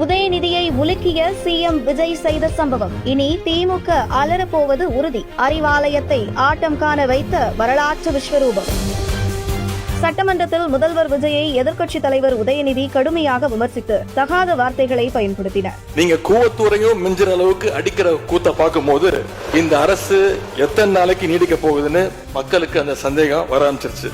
உதயநிதியை உலுக்கிய சிஎம் விஜய் செய்த சம்பவம். இனி திமுக அலறப்போவது உறுதி. அறிவாலயத்தை ஆட்டம் காண வைத்த வரலாற்று விஸ்வரூபம். சட்டமன்றத்தில் முதல்வர் விஜயை எதிர்க்கட்சித் தலைவர் உதயநிதி கடுமையாக விமர்சித்து தகாத வார்த்தைகளை பயன்படுத்தினார். நீங்க கூவத்தூரையும் மிஞ்சிற அளவுக்கு அடிக்கிற கூத்த பார்க்கும் போது இந்த அரசு எத்தனை நாளைக்கு நீடிக்க போகுதுன்னு மக்களுக்கு அந்த சந்தேகம் வர ஆரம்பிச்சிருச்சு.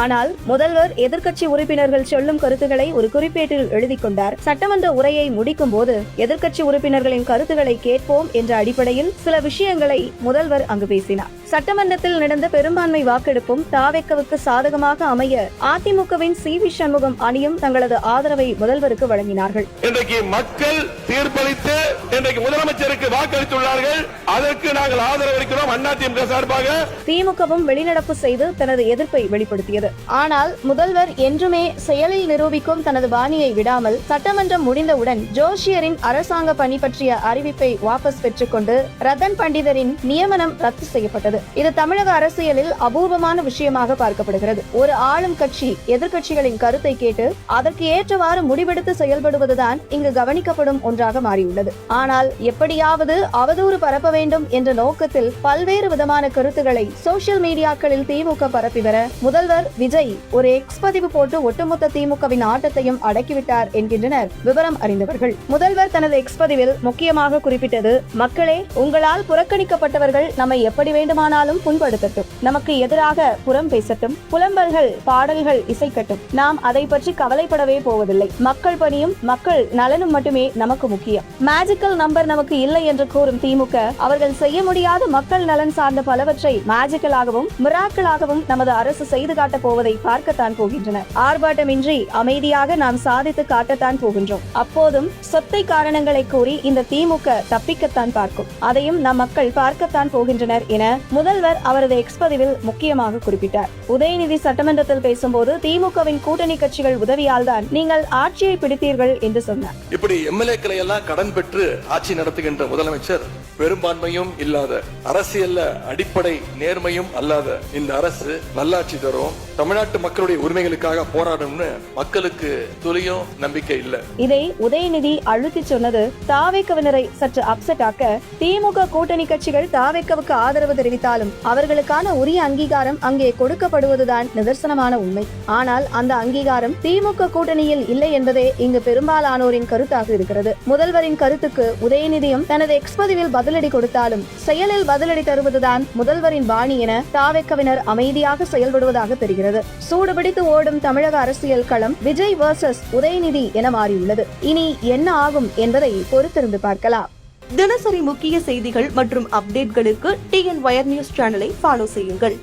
ஆனால் முதல்வர் எதிர்க்கட்சி உறுப்பினர்கள் சொல்லும் கருத்துக்களை ஒரு குறிப்பேட்டில் எழுதி கொண்டார். சட்டமன்ற உரையை முடிக்கும் போது எதிர்க்கட்சி உறுப்பினர்களின் கருத்துக்களை கேட்போம் என்ற அடிப்படையில் சில விஷயங்களை முதல்வர் அங்கு பேசினார். சட்டமன்றத்தில் நடந்த பெரும்பான்மை வாக்கெடுப்பும் தாவேக்கவுக்கு சாதகமாக அமைய அதிமுகவின் சி.வி. சண்முகம் அணியும் தங்களது ஆதரவை முதல்வருக்கு வழங்கினார்கள். இன்றைக்கு மக்கள் தீர்ப்பளித்து இன்றைக்கு முதலமைச்சருக்கு வாக்களித்துள்ளார்கள். அதற்கு நாங்கள் ஆதரவு அளிக்கிறோம். அதிமுக சார்பாக திமுகவும் வெளிநடப்பு செய்து தனது எதிர்ப்பை வெளிப்படுத்தியது. ஆனால் முதல்வர் என்றுமே செயலில் நிரூபிக்கும் தனது பாணியை விடாமல் சட்டமன்றம் முடிந்தவுடன் ஜோஷியரின் அரசாங்க பணி பற்றிய அறிவிப்பை வாபஸ் பெற்றுக்கொண்டு ரத்தன் பண்டிதரின் நியமனம் ரத்து செய்யப்பட்டது. இது தமிழக அரசியலில் அபூர்வமான விஷயமாக பார்க்கப்படுகிறது. ஒரு ஆளும் கட்சி எதிர்க்கட்சிகளின் கருத்தை கேட்டு அதற்கு ஏற்றவாறு முடிவெடுத்து செயல்படுவதுதான் இங்கு கவனிக்கப்படும் ஒன்றாக மாறியுள்ளது. ஆனால் எப்படியாவது அவதூறு பரப்ப வேண்டும் என்ற நோக்கத்தில் பல்வேறு விதமான கருத்துக்களை சோசியல் மீடியாக்களில் திமுக பரப்பி வர முதல்வர் விஜய் ஒரு எக்ஸ் பதிவு போட்டு ஒட்டுமொத்த திமுகவின் ஆட்டத்தையும் அடக்கிவிட்டார் என்கின்றனர் விவரம் அறிந்தவர்கள். முதல்வர் தனது எக்ஸ் பதிவில் முக்கியமாக குறிப்பிட்டது, மக்களே, உங்களால் புறக்கணிக்கப்பட்டவர்கள் நம்மை எப்படி வேண்டுமானாலும் புண்படுத்தட்டும், நமக்கு எதிராக புறம் பேசட்டும், புலம்பல்கள் பாடல்கள் இசைக்கட்டும், நாம் அதை பற்றி கவலைப்படவே போவதில்லை. மக்கள் பணியும் மக்கள் நலனும் மட்டுமே நமக்கு முக்கியம். மேஜிக்கல் நம்பர் நமக்கு இல்லை என்று கூறும் திமுக அவர்கள் செய்ய முடியாத மக்கள் நலன் சார்ந்த பலவற்றை மேஜிக்கலாகவும் மிராக்கலாகவும் நமது அரசு செய்து காட்ட போவதை பார்க்கத்தான் போகின்றனர். ஆர்ப்பாட்டமின்றி அமைதியாக நாம் சாதித்து காட்டத்தான் போகின்றோம். அப்போதும் சொத்தை காரணங்களை கூறி இந்த திமுக தப்பிக்கத்தான் பார்க்கும். அதையும் நம் மக்கள் பார்க்கத்தான் போகின்றனர் என முதல்வர் அவரது எக்ஸ் பதிவில் முக்கியமாக குறிப்பிட்டார். உதயநிதி சட்டமன்றத்தில் பேசும்போது திமுகவின் கூட்டணி கட்சிகள் உதவியால் தான் நீங்கள் ஆட்சியை பிடித்தீர்கள் என்று சொன்னார். இப்படி எம்எல்ஏக்களை எல்லாம் கடன் பெற்று ஆட்சி நடத்துகின்ற முதலமைச்சர் பெரும்பான்மையும் இல்லாத அரசியல்ல அடிப்படை நேர்மையும் அல்லாத இந்த அரசு நல்லாட்சி தரும், தமிழ்நாட்டு மக்களுடைய உரிமைகளுக்காக போராடும்னு மக்களுக்கு துளியும் நம்பிக்கை இல்ல. இதை உதயநிதி அழுத்தி சொன்னது தாவேக்கவினரை சற்று அப்செட் ஆக்க, திமுக கூட்டணி கட்சிகள் தாவேக்கவுக்கு ஆதரவு தெரிவித்தாலும் அவர்களுக்கான உரிய அங்கீகாரம் அங்கே கொடுக்கப்படுவதுதான் நிதர்சனமான உண்மை. ஆனால் அந்த அங்கீகாரம் திமுக கூட்டணியில் இல்லை என்பதே இங்கு பெரும்பாலானோரின் கருத்தாக இருக்கிறது. முதல்வரின் கருத்துக்கு உதயநிதியும் தனது எக்ஸ் பதிவில் பதிலடி கொடுத்தாலும் செயலில் பதிலடி தருவதுதான் முதல்வரின் பாணி என தாவேக்கவினர் அமைதியாக செயல்படுவதாக தெரிகிறது. சூடுபிடித்து ஓடும் தமிழக அரசியல் களம் விஜய் வர்சஸ் உதயநிதி என மாறியுள்ளது. இனி என்ன ஆகும் என்பதை பொறுத்திருந்து பார்க்கலாம். தினசரி முக்கிய செய்திகள் மற்றும் அப்டேட்களுக்கு TN Wire News சேனலை ஃபாலோ செய்யுங்கள்.